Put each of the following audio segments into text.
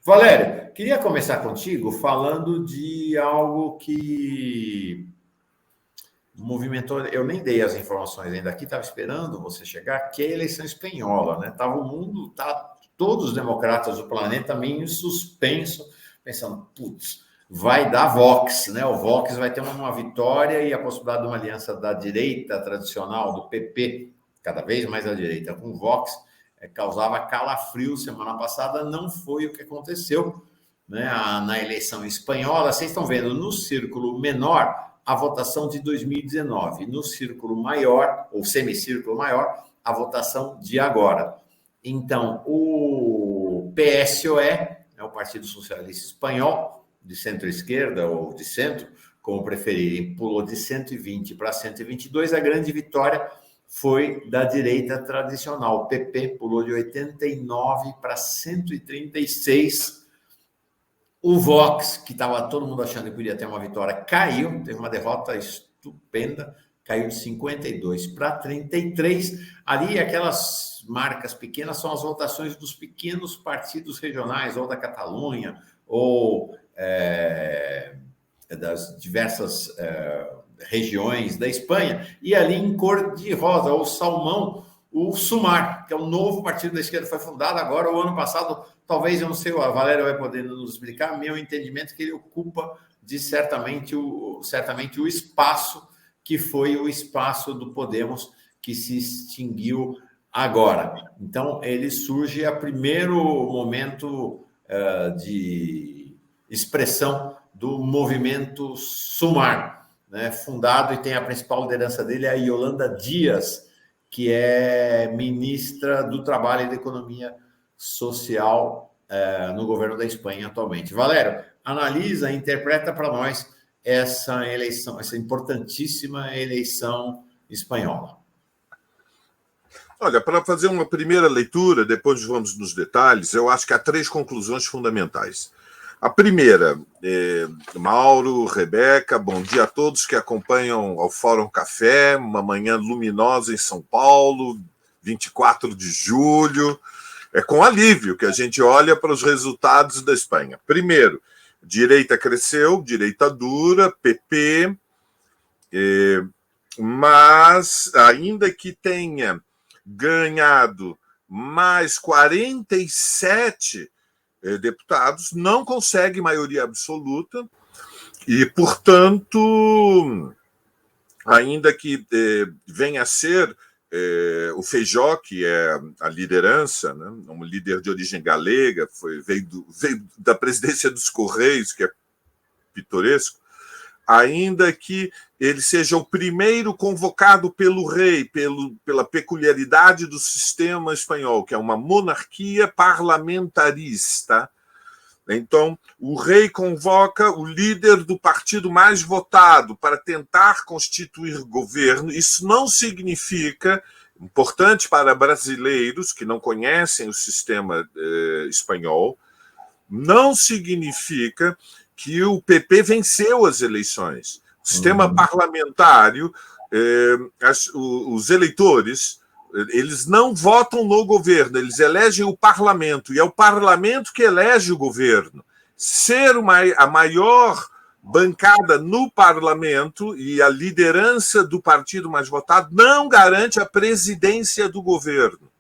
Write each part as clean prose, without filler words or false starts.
Valério, queria começar contigo falando de algo que movimentou. Eu nem dei as informações ainda aqui, estava esperando você chegar, que é a eleição espanhola, né? Tava o mundo, todos os democratas do planeta meio em suspenso, pensando, putz, vai dar Vox, né? O Vox vai ter uma vitória e a possibilidade de uma aliança da direita tradicional, do PP, cada vez mais à direita, com o Vox, causava calafrio semana passada, não foi o que aconteceu, né? Na eleição espanhola. Vocês estão vendo no círculo menor a votação de 2019, no círculo maior, ou semicírculo maior, a votação de agora. Então, o PSOE, o Partido Socialista Espanhol, de centro-esquerda ou de centro, como preferirem, pulou de 120 para 122. A grande vitória foi da direita tradicional. O PP pulou de 89 para 136. O Vox, que estava todo mundo achando que podia ter uma vitória, caiu, teve uma derrota estupenda, caiu de 52 para 33. Ali, aquelas marcas pequenas são as votações dos pequenos partidos regionais, ou da Catalunha, ou das diversas regiões da Espanha. E ali, em cor de rosa, ou salmão, o Sumar, que é o novo partido da esquerda, foi fundado agora, o ano passado. Talvez, eu não sei, a Valéria vai poder nos explicar, meu entendimento é que ele ocupa certamente o espaço que foi o espaço do Podemos, que se extinguiu agora. Então, ele surge a primeiro momento de expressão do movimento Sumar, né? Fundado, e tem a principal liderança dele, a Yolanda Díaz, que é ministra do Trabalho e da Economia Social no governo da Espanha atualmente. Valério, analisa, interpreta para nós essa eleição, essa importantíssima eleição espanhola. Olha, para fazer uma primeira leitura, depois vamos nos detalhes, eu acho que há três conclusões fundamentais. A primeira, Mauro, Rebeca, bom dia a todos que acompanham ao Fórum Café, uma manhã luminosa em São Paulo, 24 de julho. É com alívio que a gente olha para os resultados da Espanha. Primeiro, direita cresceu, direita dura, PP, mas ainda que tenha ganhado mais 47 deputados, não consegue maioria absoluta e, portanto, ainda que venha a ser o Feijóo, que é a liderança, né, um líder de origem galega, veio da presidência dos Correios, que é pitoresco, ainda que ele seja o primeiro convocado pelo rei, pela peculiaridade do sistema espanhol, que é uma monarquia parlamentarista. Então, o rei convoca o líder do partido mais votado para tentar constituir governo. Isso não significa, importante para brasileiros que não conhecem o sistema espanhol, não significa que o PP venceu as eleições. O sistema parlamentário, os eleitores, eles não votam no governo, eles elegem o parlamento, e é o parlamento que elege o governo. Ser a maior bancada no parlamento e a liderança do partido mais votado não garante a presidência do governo.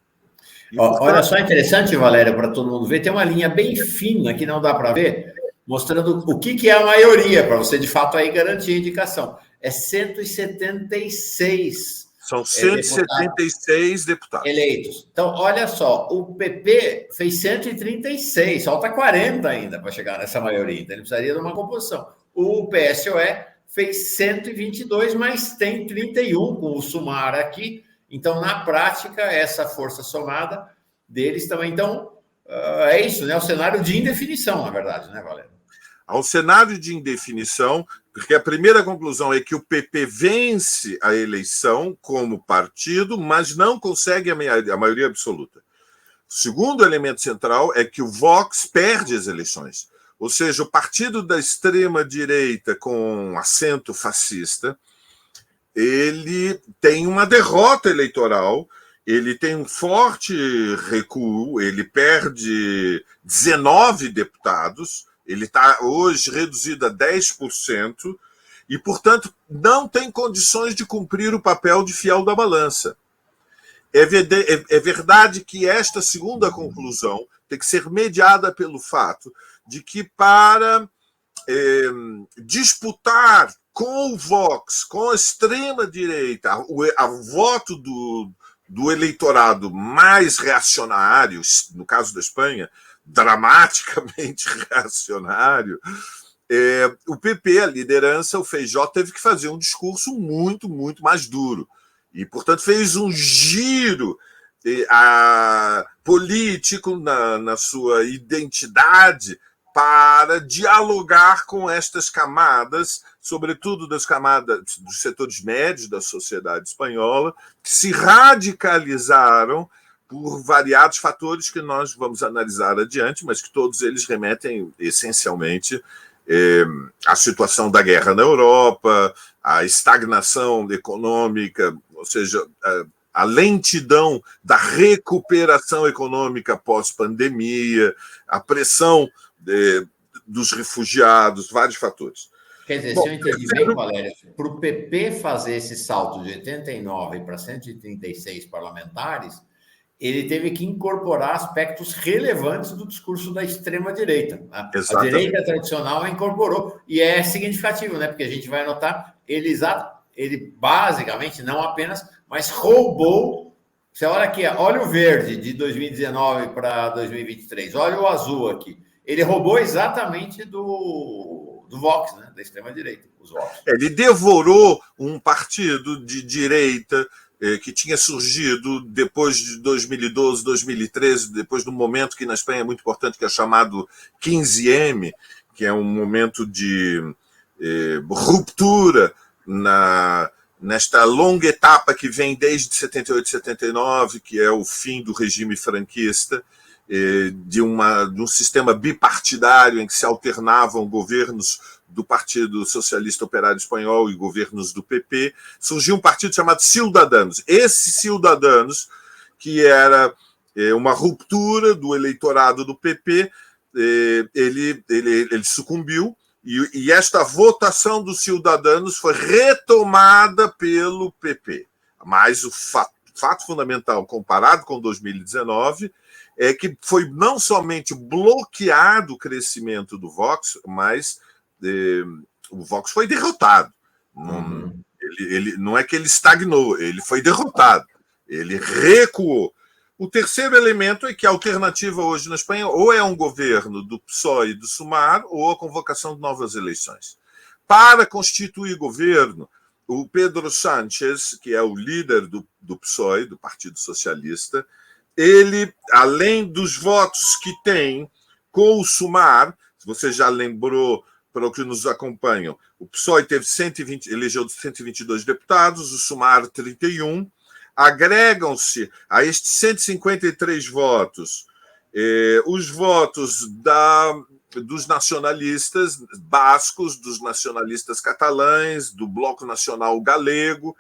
Olha só, interessante, Valéria, para todo mundo ver, tem uma linha bem fina que não dá para ver, mostrando o que é a maioria, para você, de fato, aí garantir a indicação. É 176. São 176 deputados eleitos. Então, olha só, o PP fez 136, falta 40 ainda para chegar nessa maioria, então ele precisaria de uma composição. O PSOE fez 122, mas tem 31 com o Sumar aqui. Então, na prática, essa força somada deles também. Então, é isso, né? O cenário de indefinição, na verdade, né, Valério? Ao cenário de indefinição, porque a primeira conclusão é que o PP vence a eleição como partido, mas não consegue a maioria absoluta. O segundo elemento central é que o Vox perde as eleições. Ou seja, o partido da extrema-direita com acento fascista, ele tem uma derrota eleitoral. ele tem um forte recuo, ele perde 19 deputados, ele está hoje reduzido a 10%, e, portanto, não tem condições de cumprir o papel de fiel da balança. É verdade que esta segunda conclusão tem que ser mediada pelo fato de que, para disputar com o Vox, com a extrema-direita, o voto do eleitorado mais reacionário, no caso da Espanha, dramaticamente reacionário, o PP, a liderança, o Feijóo, teve que fazer um discurso muito, muito mais duro. E, portanto, fez um giro político na sua identidade para dialogar com estas camadas, sobretudo das camadas dos setores médios da sociedade espanhola, que se radicalizaram por variados fatores que nós vamos analisar adiante, mas que todos eles remetem essencialmente à situação da guerra na Europa, à estagnação econômica, ou seja, a lentidão da recuperação econômica pós-pandemia, a pressão dos refugiados, vários fatores. Quer dizer, se eu entendi bem, Valério, para o PP fazer esse salto de 89 para 136 parlamentares, ele teve que incorporar aspectos relevantes do discurso da extrema-direita. A direita tradicional a incorporou, e é significativo, né? Porque a gente vai notar, ele basicamente, não apenas, mas roubou. Você olha aqui, olha o verde de 2019 para 2023, olha o azul aqui. Ele roubou exatamente do Vox, né? Da extrema-direita, os Vox. Ele devorou um partido de direita que tinha surgido depois de 2012, 2013, depois de um momento que na Espanha é muito importante, que é chamado 15M, que é um momento de ruptura nesta longa etapa que vem desde 78, 79, que é o fim do regime franquista, de um sistema bipartidário em que se alternavam governos do Partido Socialista Operário Espanhol e governos do PP, surgiu um partido chamado Ciudadanos. Esse Ciudadanos, que era uma ruptura do eleitorado do PP, ele sucumbiu, e esta votação dos Ciudadanos foi retomada pelo PP. Mas o fato fundamental, comparado com 2019, é que foi não somente bloqueado o crescimento do Vox, mas o Vox foi derrotado. Ele não é que ele estagnou, ele foi derrotado, ele recuou. O terceiro elemento é que a alternativa hoje na Espanha ou é um governo do PSOE e do Sumar ou a convocação de novas eleições. Para constituir governo, o Pedro Sánchez, que é o líder do PSOE, do Partido Socialista, ele, além dos votos que tem com o Sumar, se você já lembrou, para os que nos acompanham, o PSOE teve elegeu 122 deputados, o Sumar 31, agregam-se a estes 153 votos os votos dos nacionalistas bascos, dos nacionalistas catalães, do Bloco Nacional Galego,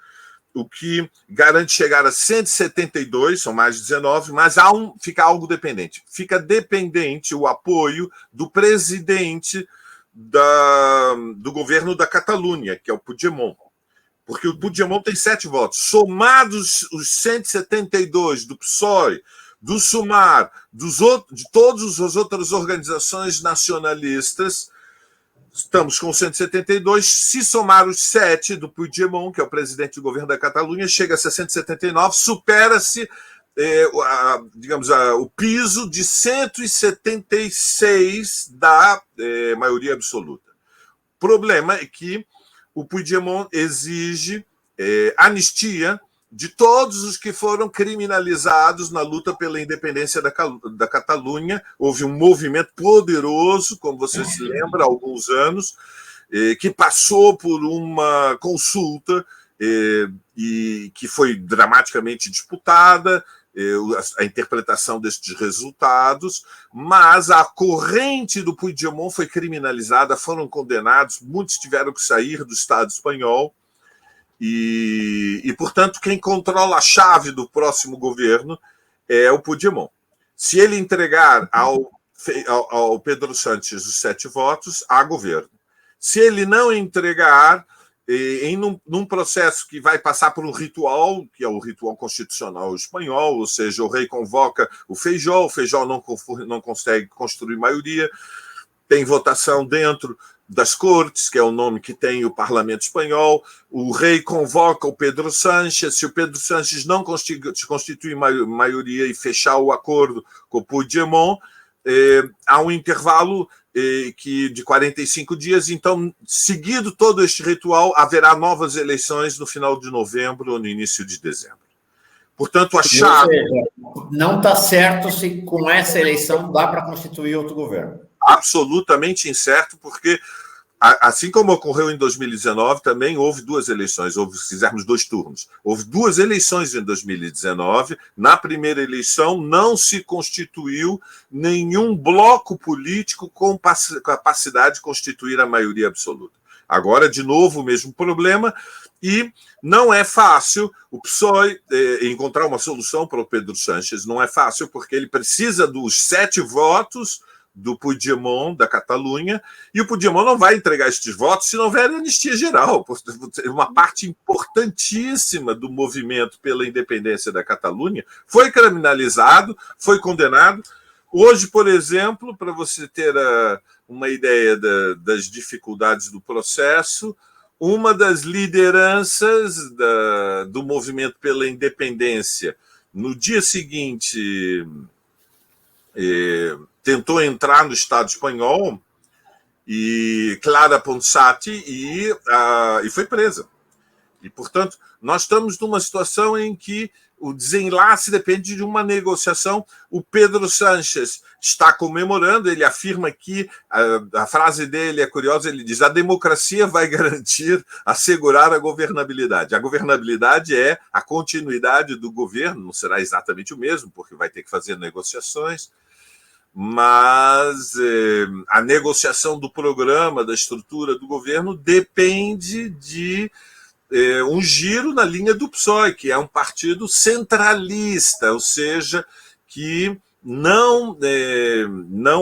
o que garante chegar a 172, são mais de 19, mas fica algo dependente. Fica dependente o apoio do presidente do governo da Catalunha, que é o Puigdemont. Porque o Puigdemont tem 7 votos. Somados os 172 do PSOE, do Sumar, de todas as outras organizações nacionalistas, estamos com 172. Se somar os 7 do Puigdemont, que é o presidente do governo da Catalunha, chega a 679, supera-se o piso de 176 da maioria absoluta. O problema é que o Puigdemont exige anistia de todos os que foram criminalizados na luta pela independência da Catalunha. Houve um movimento poderoso, como você se lembra, há alguns anos, que passou por uma consulta e que foi dramaticamente disputada, a interpretação destes resultados, mas a corrente do Puigdemont foi criminalizada, foram condenados, muitos tiveram que sair do Estado espanhol, e, portanto, quem controla a chave do próximo governo é o Puigdemont. Se ele entregar ao Pedro Sánchez os 7 votos, há governo. Se ele não entregar, num processo que vai passar por um ritual, que é o ritual constitucional espanhol, ou seja, o rei convoca o Feijóo não consegue construir maioria, tem votação dentro das Cortes, que é o nome que tem o Parlamento espanhol, o rei convoca o Pedro Sánchez, se o Pedro Sánchez não constituir maioria e fechar o acordo com o Puigdemont, há um intervalo de 45 dias, então, seguido todo este ritual, haverá novas eleições no final de novembro ou no início de dezembro. Portanto, a chave... Não está certo se com essa eleição dá para constituir outro governo. Absolutamente incerto, porque, assim como ocorreu em 2019, também houve 2 eleições, se fizermos 2 turnos. Houve 2 eleições em 2019. Na primeira eleição, não se constituiu nenhum bloco político com capacidade de constituir a maioria absoluta. Agora, de novo, o mesmo problema, e não é fácil o PSOE encontrar uma solução para o Pedro Sánchez. Não é fácil, porque ele precisa dos 7 votos do Puigdemont, da Catalunha, e o Puigdemont não vai entregar estes votos se não houver anistia geral. Uma parte importantíssima do movimento pela independência da Catalunha foi criminalizado, foi condenado. Hoje, por exemplo, para você ter uma ideia das dificuldades do processo, uma das lideranças do movimento pela independência, no dia seguinte, tentou entrar no Estado espanhol, e Clara Ponsati, e foi presa. E, portanto, nós estamos numa situação em que o desenlace depende de uma negociação. O Pedro Sánchez está comemorando, ele afirma que, a frase dele é curiosa, ele diz: a democracia vai garantir, assegurar a governabilidade. A governabilidade é a continuidade do governo, não será exatamente o mesmo, porque vai ter que fazer negociações, mas a negociação do programa, da estrutura do governo, depende de um giro na linha do PSOE, que é um partido centralista, ou seja, que não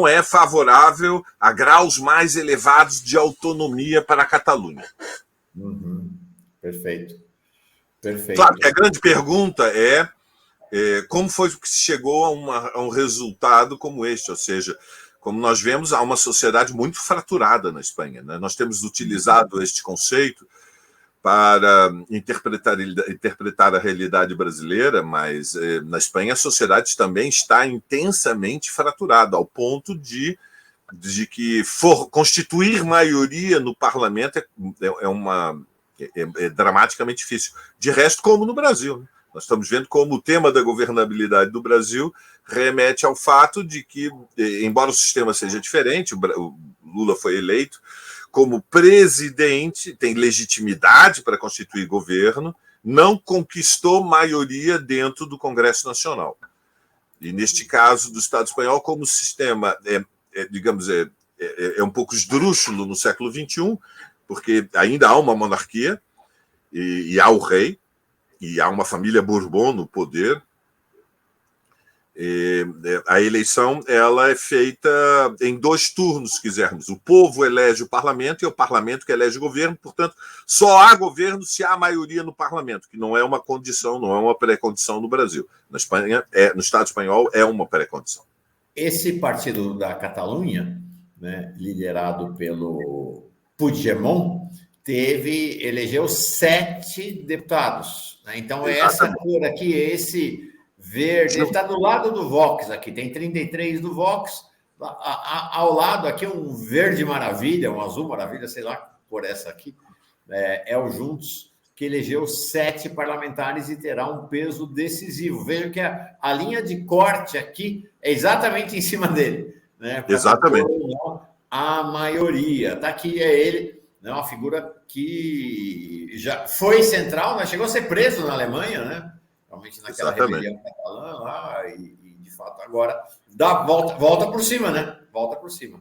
é favorável a graus mais elevados de autonomia para a Catalunha. Uhum. Perfeito. Claro que a grande pergunta é como foi que se chegou a um resultado como este, ou seja, como nós vemos, há uma sociedade muito fraturada na Espanha, né? Nós temos utilizado este conceito para interpretar a realidade brasileira, mas na Espanha a sociedade também está intensamente fraturada, ao ponto de que constituir maioria no parlamento é dramaticamente difícil. De resto, como no Brasil, né? Nós estamos vendo como o tema da governabilidade do Brasil remete ao fato de que, embora o sistema seja diferente, o Lula foi eleito como presidente, tem legitimidade para constituir governo, não conquistou maioria dentro do Congresso Nacional. E, neste caso do Estado espanhol, como o sistema é um pouco esdrúxulo no século XXI, porque ainda há uma monarquia, e há o rei, e há uma família Bourbon no poder, a eleição ela é feita em 2 turnos, se quisermos. O povo elege o parlamento e é o parlamento que elege o governo. Portanto, só há governo se há maioria no parlamento, que não é uma condição, não é uma pré-condição no Brasil. Na Espanha, no Estado espanhol, é uma pré-condição. Esse partido da Catalunha, né, liderado pelo Puigdemont, elegeu 7 deputados, né? Então, essa cor aqui, esse verde, ele está do lado do Vox aqui, tem 33 do Vox, ao lado aqui um verde maravilha, um azul maravilha, sei lá, por essa aqui, é o Juntos, que elegeu 7 parlamentares e terá um peso decisivo. Veja que a linha de corte aqui é exatamente em cima dele, né? Exatamente. A maioria, tá aqui, é ele, né? Uma figura que já foi central, né? Chegou a ser preso na Alemanha, né? Realmente naquela rebelião catalã lá, e de fato agora volta por cima, né? Volta por cima.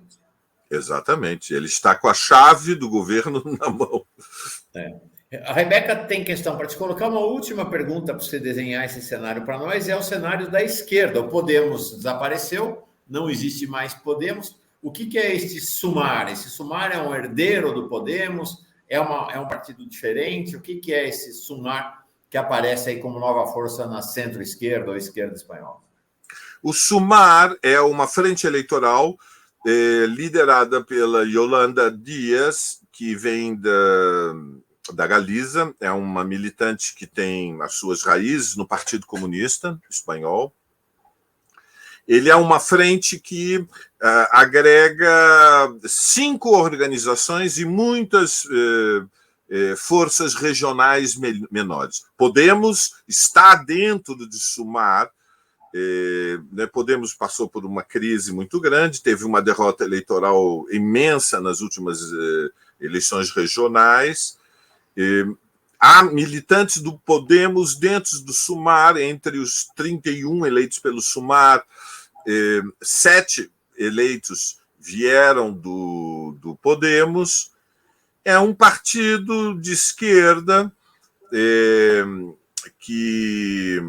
Exatamente. Ele está com a chave do governo na mão. A Rebeca tem questão para te colocar. Uma última pergunta para você desenhar esse cenário para nós. É o cenário da esquerda. O Podemos desapareceu, não existe mais Podemos. O que é esse Sumar? Esse Sumar é um herdeiro do Podemos? É um partido diferente? O que é esse Sumar que aparece aí como nova força na centro-esquerda ou esquerda espanhola? O Sumar é uma frente eleitoral liderada pela Yolanda Díaz, que vem da Galiza, é uma militante que tem as suas raízes no Partido Comunista Espanhol. Ele é uma frente que agrega 5 organizações e muitas forças regionais menores. Podemos está dentro de Sumar. Podemos passou por uma crise muito grande, teve uma derrota eleitoral imensa nas últimas eleições regionais. Há militantes do Podemos dentro do Sumar, entre os 31 eleitos pelo Sumar, 7 eleitos vieram do Podemos. É um partido de esquerda que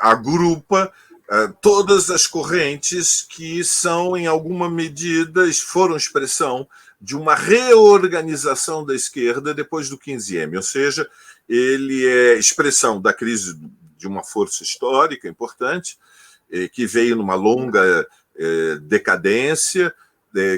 agrupa todas as correntes que são, em alguma medida, foram expressão de uma reorganização da esquerda depois do 15M, ou seja, ele é expressão da crise de uma força histórica importante, que veio numa longa decadência,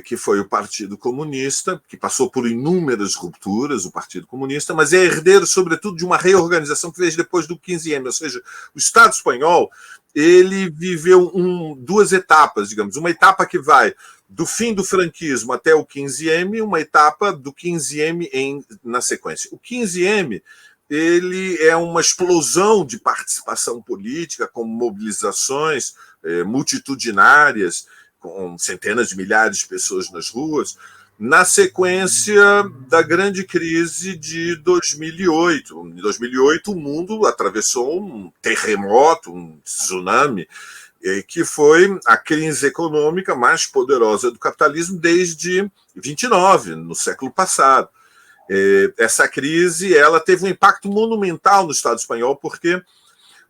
que foi o Partido Comunista, que passou por inúmeras rupturas, o Partido Comunista, mas é herdeiro, sobretudo, de uma reorganização que veio depois do 15M, ou seja, o Estado espanhol ele viveu 2 etapas, digamos, uma etapa que vai do fim do franquismo até o 15M, uma etapa do 15M na sequência. O 15M ele é uma explosão de participação política, com mobilizações multitudinárias, com centenas de milhares de pessoas nas ruas, na sequência da grande crise de 2008. Em 2008, o mundo atravessou um terremoto, um tsunami, que foi a crise econômica mais poderosa do capitalismo desde 29, no século passado. Essa crise ela teve um impacto monumental no Estado espanhol, porque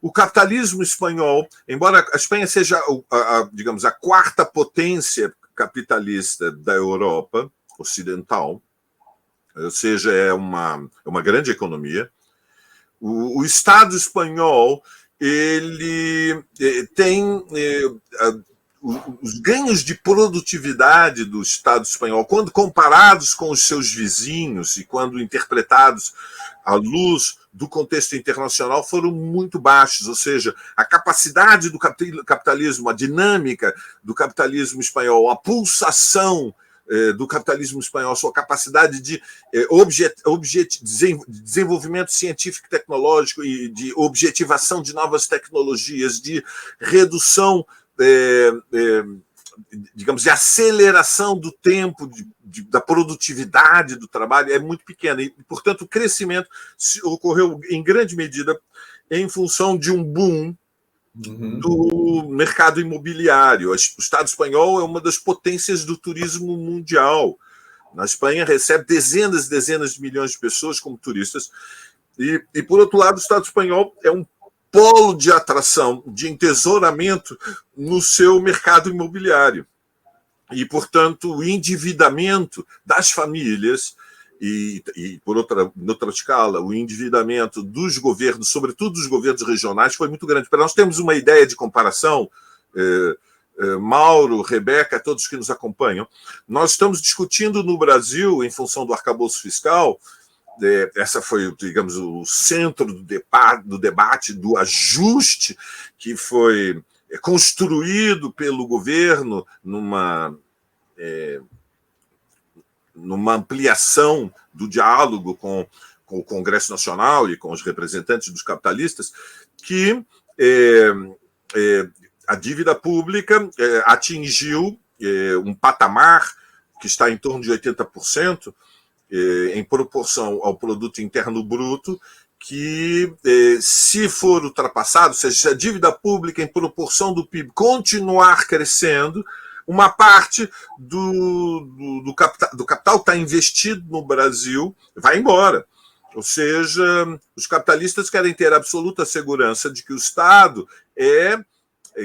o capitalismo espanhol, embora a Espanha seja, digamos, a 4ª potência capitalista da Europa ocidental, ou seja, é uma grande economia, o Estado espanhol ele tem os ganhos de produtividade do Estado espanhol, quando comparados com os seus vizinhos e quando interpretados à luz do contexto internacional, foram muito baixos, ou seja, a capacidade do capitalismo, a dinâmica do capitalismo espanhol, a pulsação do capitalismo espanhol, sua capacidade de desenvolvimento científico e tecnológico e de objetivação de novas tecnologias, de redução digamos, de aceleração do tempo, da produtividade do trabalho é muito pequena. E, portanto, o crescimento ocorreu em grande medida em função de um boom do mercado imobiliário. O Estado espanhol é uma das potências do turismo mundial. Na Espanha recebe dezenas e dezenas de milhões de pessoas como turistas. E por outro lado, o Estado espanhol é um polo de atração, de entesouramento no seu mercado imobiliário. E, portanto, o endividamento das famílias e por outra escala, o endividamento dos governos, sobretudo dos governos regionais, foi muito grande. Para nós termos uma ideia de comparação, Mauro, Rebeca, todos que nos acompanham, nós estamos discutindo no Brasil, em função do arcabouço fiscal, essa foi, digamos, o centro do debate, do ajuste que foi construído pelo governo numa ampliação do diálogo com o Congresso Nacional e com os representantes dos capitalistas, que a dívida pública atingiu um patamar que está em torno de 80%, em proporção ao produto interno bruto, que, se for ultrapassado, ou seja, se a dívida pública em proporção do PIB continuar crescendo, uma parte do capital que está investido no Brasil vai embora. Ou seja, os capitalistas querem ter absoluta segurança de que o Estado é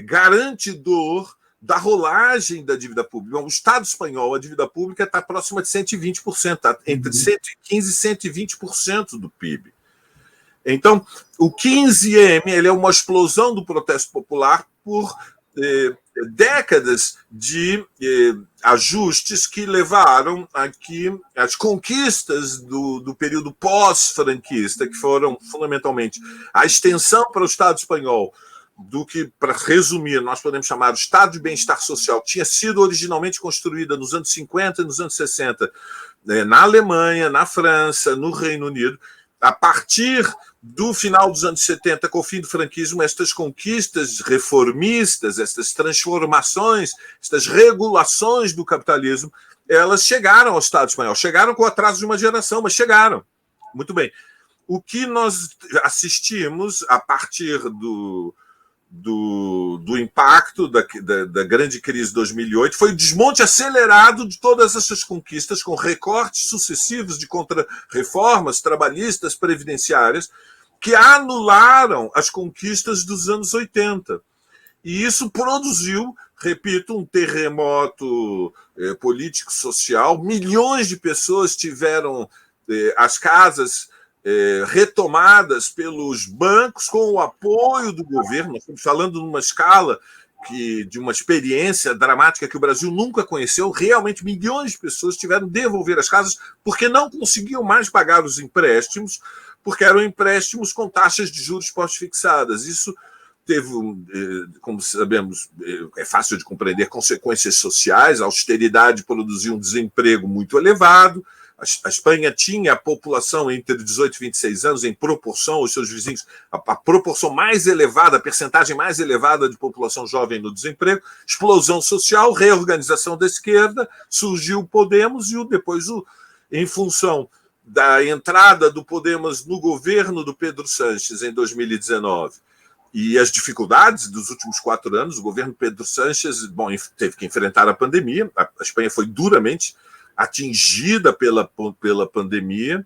garantidor da rolagem da dívida pública. O Estado espanhol, a dívida pública está próxima de 120%, está entre 115% e 120% do PIB. Então, o 15M ele é uma explosão do protesto popular por décadas de ajustes que levaram a que as conquistas do período pós-franquista, que foram fundamentalmente a extensão para o Estado espanhol do que, para resumir, nós podemos chamar o Estado de Bem-Estar Social, que tinha sido originalmente construída nos anos 50 e nos anos 60, na Alemanha, na França, no Reino Unido. A partir do final dos anos 70, com o fim do franquismo, estas conquistas reformistas, estas transformações, estas regulações do capitalismo, elas chegaram ao Estado espanhol. Chegaram com o atraso de uma geração, mas chegaram. Muito bem. O que nós assistimos a partir do impacto da grande crise de 2008 foi o desmonte acelerado de todas essas conquistas, com recortes sucessivos de contra-reformas trabalhistas, previdenciárias, que anularam as conquistas dos anos 80. E isso produziu, repito, um terremoto político-social. Milhões de pessoas tiveram as casas retomadas pelos bancos com o apoio do governo. Nós estamos falando numa escala de uma experiência dramática que o Brasil nunca conheceu. Realmente milhões de pessoas tiveram de devolver as casas porque não conseguiam mais pagar os empréstimos, porque eram empréstimos com taxas de juros pós-fixadas. Isso teve, como sabemos, é fácil de compreender, consequências sociais. A austeridade produziu um desemprego muito elevado. A Espanha tinha a população entre 18 e 26 anos, em proporção aos seus vizinhos, a proporção mais elevada, a percentagem mais elevada de população jovem no desemprego, explosão social, reorganização da esquerda, surgiu o Podemos e depois, em função da entrada do Podemos no governo do Pedro Sánchez em 2019 e as dificuldades dos últimos 4 anos, o governo Pedro Sánchez teve que enfrentar a pandemia, a Espanha foi duramente atingida pela pandemia,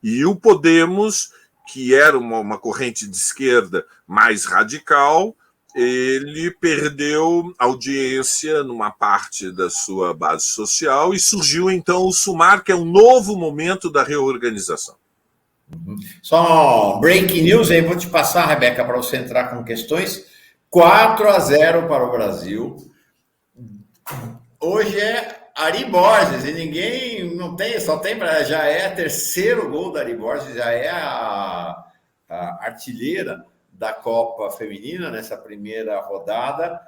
e o Podemos, que era uma corrente de esquerda mais radical, ele perdeu audiência numa parte da sua base social e surgiu, então, o Sumar, que é um novo momento da reorganização. Só um breaking news aí, vou te passar, Rebeca, para você entrar com questões. 4-0 para o Brasil. Hoje é Ari Borges, e ninguém não tem, já é terceiro gol da Ari Borges, já é a artilheira da Copa Feminina nessa primeira rodada.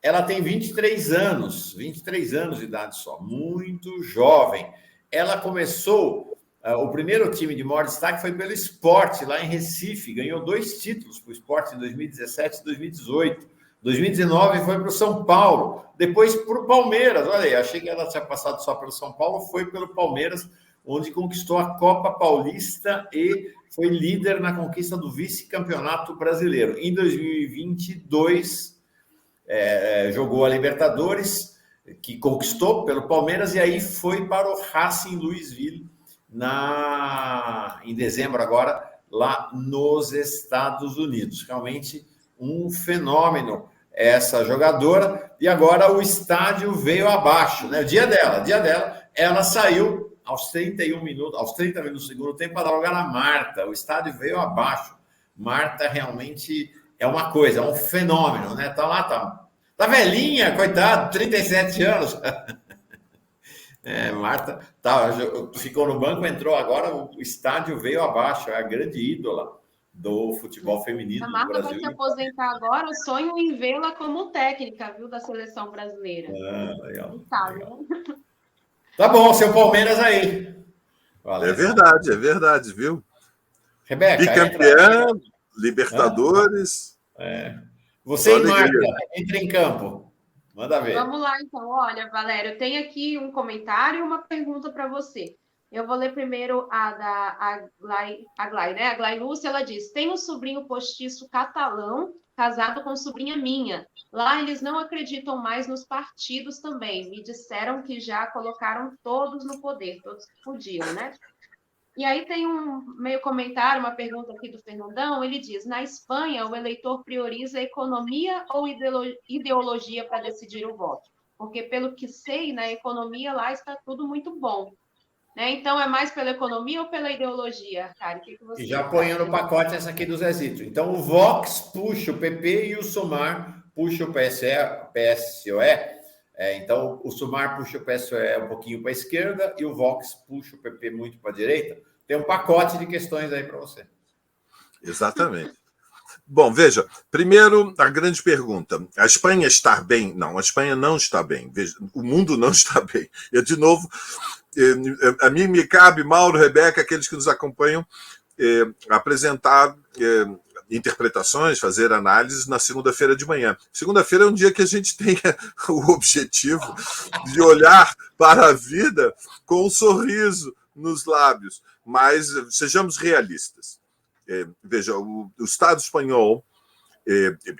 Ela tem 23 anos de idade só, muito jovem. Ela começou, o primeiro time de maior destaque foi pelo Sport, lá em Recife, ganhou 2 títulos para o Sport em 2017 e 2018. 2019 foi para o São Paulo, depois para o Palmeiras. Olha aí, achei que ela tinha passado só pelo São Paulo, foi pelo Palmeiras, onde conquistou a Copa Paulista e foi líder na conquista do vice-campeonato brasileiro. Em 2022, jogou a Libertadores, que conquistou pelo Palmeiras, e aí foi para o Racing Louisville, em dezembro agora, lá nos Estados Unidos. Realmente um fenômeno essa jogadora, e agora o estádio veio abaixo, né? O dia dela, ela saiu aos 30 minutos do segundo tempo para dar lugar na Marta. O estádio veio abaixo. Marta realmente é uma coisa, é um fenômeno, né? Tá lá, tá velhinha, coitado, 37 anos. Marta ficou no banco, entrou agora, o estádio veio abaixo, é a grande ídola do futebol feminino do Brasil. A Marta vai se aposentar agora, eu sonho em vê-la como técnica, viu, da seleção brasileira. Legal. Tá bom, seu Palmeiras aí. Valeu. É verdade, viu? Rebeca, bicampeã, Libertadores. Você e Marta, entra em campo. Manda ver. Vamos lá, então. Olha, Valério, tem aqui um comentário e uma pergunta para você. Eu vou ler primeiro a da Aglai, né? A Aglai Lúcia, ela diz: tem um sobrinho postiço catalão casado com sobrinha minha. Lá eles não acreditam mais nos partidos também. Me disseram que já colocaram todos no poder, todos que podiam, né? E aí tem um meio comentário, uma pergunta aqui do Fernandão, ele diz, na Espanha, o eleitor prioriza economia ou ideologia para decidir o voto? Porque, pelo que sei, na economia lá está tudo muito bom. Né? Então, é mais pela economia ou pela ideologia, cara? O que você E já ponho no pacote essa aqui do Zezito. Então, o Vox puxa o PP e o Sumar puxa o PSOE. Então, o Sumar puxa o PSOE um pouquinho para a esquerda e o Vox puxa o PP muito para a direita. Tem um pacote de questões aí para você. Exatamente. Bom, veja, primeiro, a grande pergunta. A Espanha está bem? Não, a Espanha não está bem. Veja, o mundo não está bem. Eu, de novo, a mim me cabe, Mauro, Rebeca, aqueles que nos acompanham, apresentar interpretações, fazer análises na segunda-feira de manhã. Segunda-feira é um dia que a gente tem o objetivo de olhar para a vida com um sorriso nos lábios, mas sejamos realistas. Veja, o Estado espanhol,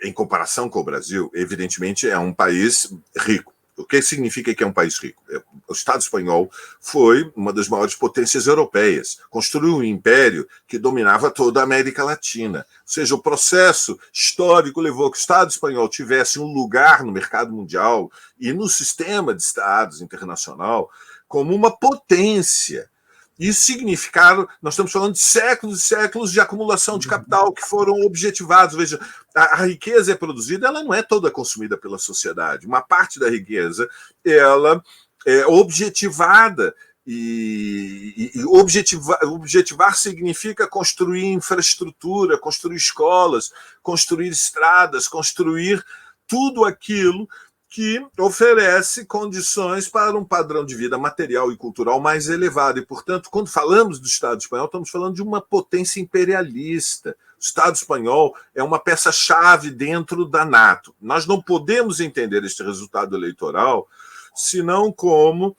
em comparação com o Brasil, evidentemente é um país rico. O que significa que é um país rico? O Estado espanhol foi uma das maiores potências europeias, construiu um império que dominava toda a América Latina. Ou seja, o processo histórico levou a que o Estado espanhol tivesse um lugar no mercado mundial e no sistema de Estados internacional como uma potência. Isso significaram, nós estamos falando de séculos e séculos de acumulação de capital que foram objetivados. Veja, a riqueza é produzida, ela não é toda consumida pela sociedade. Uma parte da riqueza, ela é objetivada. E objetivar significa construir infraestrutura, construir escolas, construir estradas, construir tudo aquilo que oferece condições para um padrão de vida material e cultural mais elevado. E, portanto, quando falamos do Estado espanhol, estamos falando de uma potência imperialista. O Estado espanhol é uma peça-chave dentro da NATO. Nós não podemos entender este resultado eleitoral senão como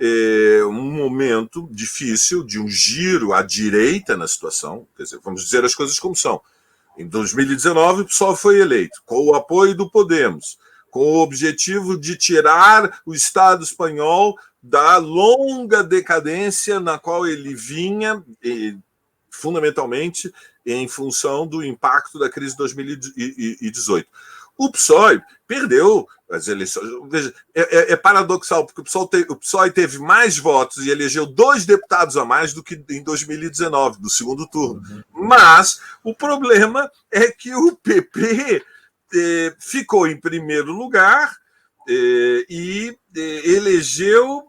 um momento difícil de um giro à direita na situação. Quer dizer, vamos dizer as coisas como são. Em 2019, o PSOE foi eleito, com o apoio do Podemos, com o objetivo de tirar o Estado espanhol da longa decadência na qual ele vinha, fundamentalmente em função do impacto da crise de 2018. O PSOE perdeu as eleições. Veja, é paradoxal, porque o PSOE teve mais votos e elegeu 2 deputados a mais do que em 2019, do segundo turno. Mas o problema é que o PP ficou em primeiro lugar e elegeu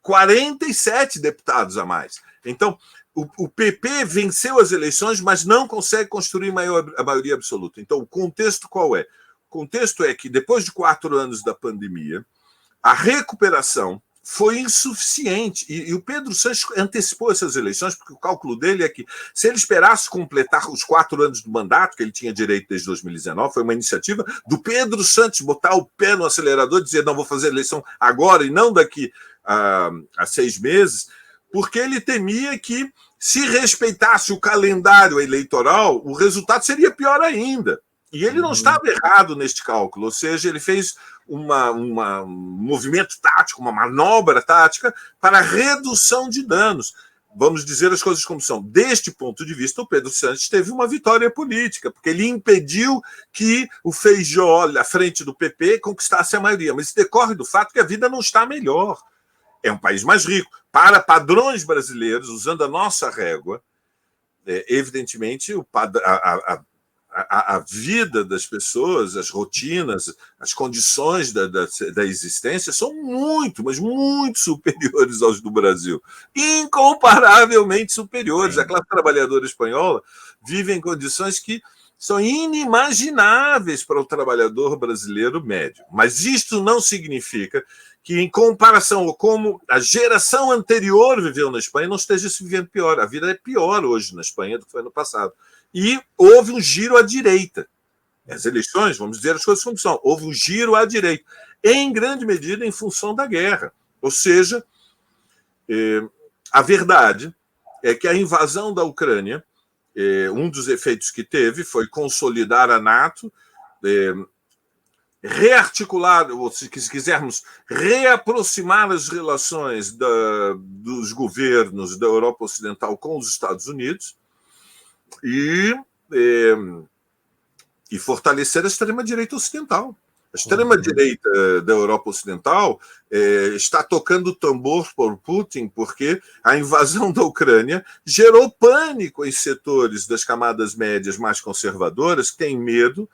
47 deputados a mais. Então, o PP venceu as eleições, mas não consegue construir a maioria absoluta. Então, o contexto qual é? O contexto é que, depois de 4 anos da pandemia, a recuperação foi insuficiente. E o Pedro Sánchez antecipou essas eleições, porque o cálculo dele é que, se ele esperasse completar os 4 anos do mandato, que ele tinha direito desde 2019, foi uma iniciativa do Pedro Sánchez botar o pé no acelerador e dizer, não, vou fazer a eleição agora e não daqui a 6 meses, porque ele temia que, se respeitasse o calendário eleitoral, o resultado seria pior ainda. E ele não estava errado neste cálculo, ou seja, ele fez um movimento tático, uma manobra tática para a redução de danos. Vamos dizer as coisas como são. Deste ponto de vista, o Pedro Sánchez teve uma vitória política, porque ele impediu que o Feijóo, à frente do PP, conquistasse a maioria. Mas isso decorre do fato que a vida não está melhor. É um país mais rico. Para padrões brasileiros, usando a nossa régua, evidentemente, a vida das pessoas, as rotinas, as condições da existência são muito, mas muito superiores aos do Brasil. Incomparavelmente superiores. A classe trabalhadora espanhola vive em condições que são inimagináveis para o trabalhador brasileiro médio. Mas isto não significa que, em comparação com como a geração anterior viveu na Espanha, não esteja se vivendo pior. A vida é pior hoje na Espanha do que foi no passado. E houve um giro à direita. As eleições, vamos dizer as coisas como são, houve um giro à direita, em grande medida em função da guerra. Ou seja, a verdade é que a invasão da Ucrânia, um dos efeitos que teve foi consolidar a NATO, rearticular, ou se quisermos, reaproximar as relações dos governos da Europa Ocidental com os Estados Unidos e fortalecer a extrema-direita ocidental. A extrema-direita da Europa Ocidental está tocando tambor por Putin porque a invasão da Ucrânia gerou pânico em setores das camadas médias mais conservadoras que têm medo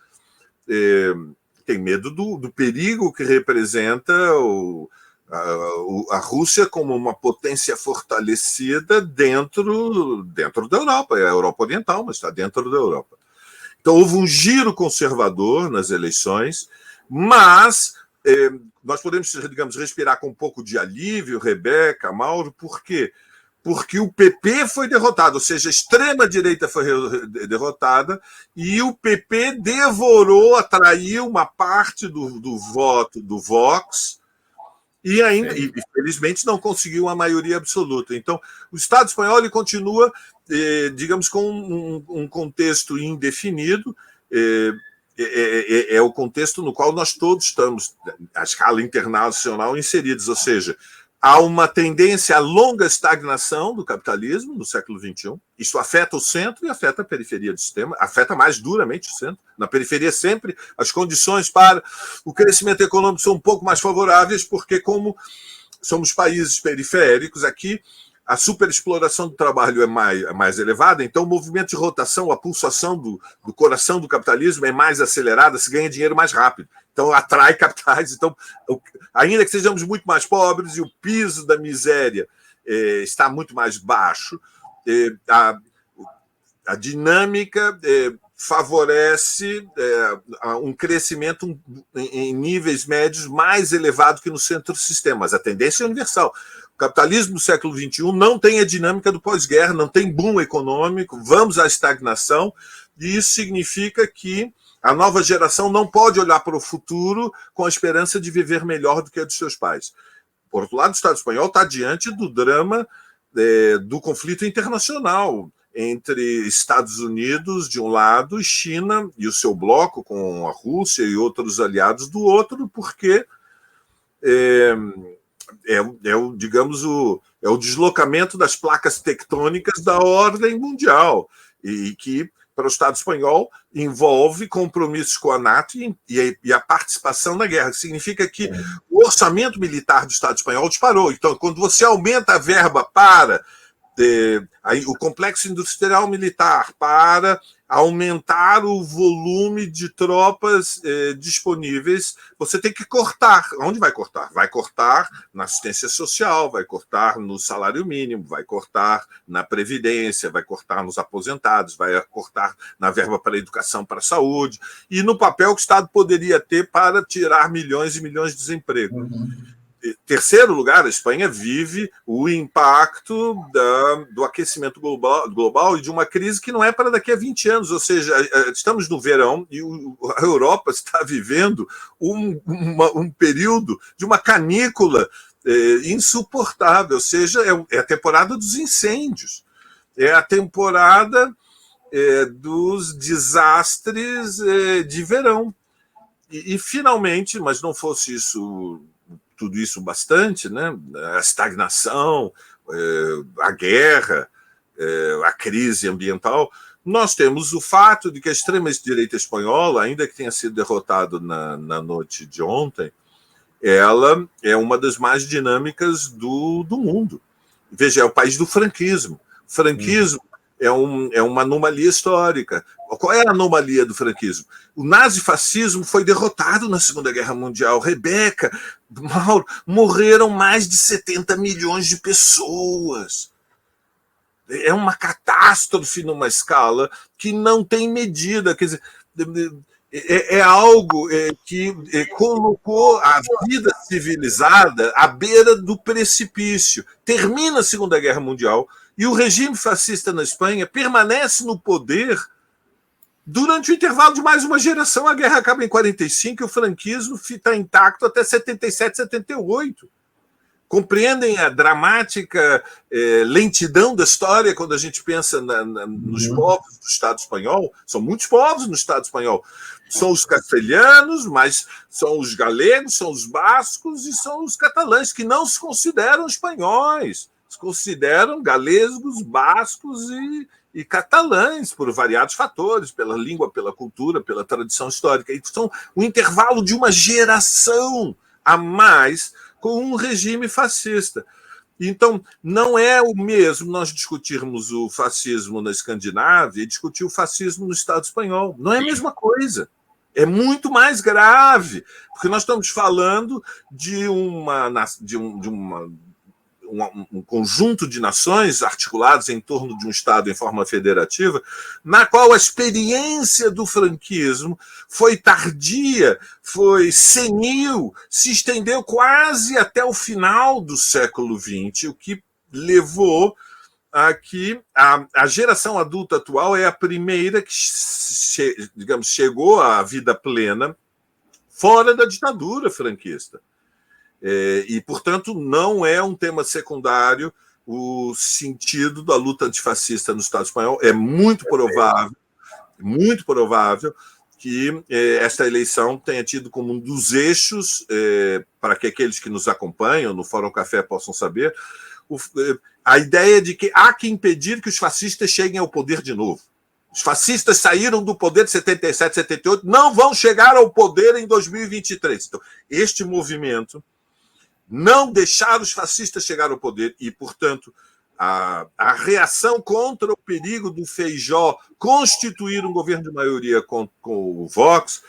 do perigo que representa a Rússia como uma potência fortalecida dentro da Europa. É a Europa Oriental, mas está dentro da Europa. Então, houve um giro conservador nas eleições, mas nós podemos, digamos, respirar com um pouco de alívio, Rebeca, Mauro, por quê? Porque o PP foi derrotado, ou seja, a extrema-direita foi derrotada e o PP devorou, atraiu uma parte do voto do Vox e ainda, infelizmente, não conseguiu a maioria absoluta. Então, o Estado espanhol ele continua, digamos, com um contexto indefinido, é o contexto no qual nós todos estamos, à escala internacional, inseridos, ou seja, há uma tendência à longa estagnação do capitalismo no século XXI. Isso afeta o centro e afeta a periferia do sistema, afeta mais duramente o centro. Na periferia, sempre as condições para o crescimento econômico são um pouco mais favoráveis, porque, como somos países periféricos, aqui a superexploração do trabalho é mais elevada, então o movimento de rotação, a pulsação do coração do capitalismo é mais acelerada, se ganha dinheiro mais rápido. Então, atrai capitais. Então, ainda que sejamos muito mais pobres e o piso da miséria está muito mais baixo, a dinâmica favorece um crescimento em níveis médios mais elevado que no centro-sistema. Mas a tendência é universal. O capitalismo do século XXI não tem a dinâmica do pós-guerra, não tem boom econômico, vamos à estagnação, e isso significa que a nova geração não pode olhar para o futuro com a esperança de viver melhor do que a dos seus pais. Por outro lado, o Estado espanhol está diante do drama do conflito internacional entre Estados Unidos, de um lado, e China e o seu bloco, com a Rússia e outros aliados do outro, porque digamos, o deslocamento das placas tectônicas da ordem mundial, e que, para o Estado espanhol, envolve compromissos com a NATO e a participação na guerra, que significa que o orçamento militar do Estado espanhol disparou. Então, quando você aumenta a verba para o complexo industrial militar, para aumentar o volume de tropas disponíveis, você tem que cortar. Onde vai cortar? Vai cortar na assistência social, vai cortar no salário mínimo, vai cortar na previdência, vai cortar nos aposentados, vai cortar na verba para a educação, para a saúde, e no papel que o Estado poderia ter para tirar milhões e milhões de desemprego. Terceiro lugar, a Espanha vive o impacto do aquecimento global e de uma crise que não é para daqui a 20 anos, ou seja, estamos no verão e a Europa está vivendo um período de uma canícula insuportável, ou seja, é a temporada dos incêndios, é a temporada dos desastres de verão. E finalmente, mas não fosse tudo isso bastante, né? A estagnação, a guerra, a crise ambiental, nós temos o fato de que a extrema-direita espanhola, ainda que tenha sido derrotada na noite de ontem, ela é uma das mais dinâmicas do mundo. Veja, é o país do franquismo. O franquismo é uma anomalia histórica. Qual é a anomalia do franquismo? O nazifascismo foi derrotado na Segunda Guerra Mundial. Rebeca, Mauro, morreram mais de 70 milhões de pessoas. É uma catástrofe numa escala que não tem medida. Quer dizer, é algo que colocou a vida civilizada à beira do precipício. Termina a Segunda Guerra Mundial e o regime fascista na Espanha permanece no poder durante o intervalo de mais uma geração. A guerra acaba em 45 e o franquismo está intacto até 77, 78. compreendem a dramática lentidão da história quando a gente pensa nos povos do Estado espanhol. São muitos povos no Estado espanhol. São os castelhanos, mas são os galegos, são os bascos e são os catalães, que não se consideram espanhóis. Se consideram galegos, bascos e catalães, por variados fatores, pela língua, pela cultura, pela tradição histórica. E são um intervalo de uma geração a mais com um regime fascista. Então, não é o mesmo nós discutirmos o fascismo na Escandinávia e discutir o fascismo no Estado espanhol. Não é a mesma coisa. É muito mais grave, porque nós estamos falando de um conjunto de nações articuladas em torno de um Estado em forma federativa, na qual a experiência do franquismo foi tardia, foi senil, se estendeu quase até o final do século XX, o que levou a que a geração adulta atual é a primeira que, digamos, chegou à vida plena fora da ditadura franquista. E, portanto, não é um tema secundário o sentido da luta antifascista no Estado espanhol. É muito provável que esta eleição tenha tido como um dos eixos, para que aqueles que nos acompanham no Fórum Café possam saber, a ideia de que há que impedir que os fascistas cheguem ao poder de novo. Os fascistas saíram do poder de 77, 78, não vão chegar ao poder em 2023. Então, este movimento não deixar os fascistas chegar ao poder e, portanto, a reação contra o perigo do Feijó constituir um governo de maioria com o Vox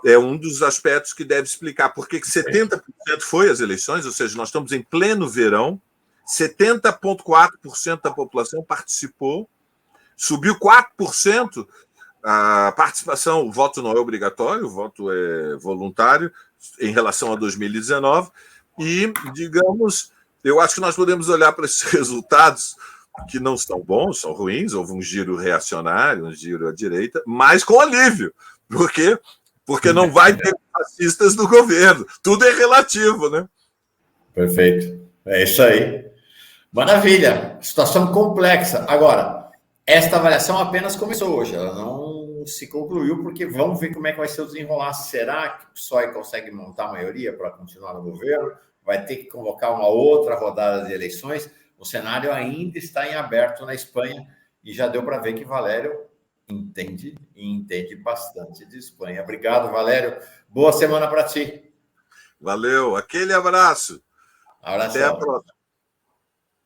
é um dos aspectos que deve explicar por que 70% foi as eleições, ou seja, nós estamos em pleno verão, 70,4% da população participou, subiu 4% a participação, o voto não é obrigatório, o voto é voluntário em relação a 2019, e, digamos, eu acho que nós podemos olhar para esses resultados que não são bons, são ruins, houve um giro reacionário, um giro à direita, mas com alívio. Por quê? Porque não vai ter fascistas no governo. Tudo é relativo, né? Perfeito. É isso aí. Maravilha. Situação complexa. Agora, esta avaliação apenas começou hoje. Ela não se concluiu, porque vamos ver como é que vai ser o desenrolar. Será que o PSOE consegue montar a maioria para continuar no governo? Vai ter que convocar uma outra rodada de eleições? O cenário ainda está em aberto na Espanha e já deu para ver que Valério entende bastante de Espanha. Obrigado, Valério. Boa semana para ti. Valeu. Aquele abraço. Abração. Até a próxima.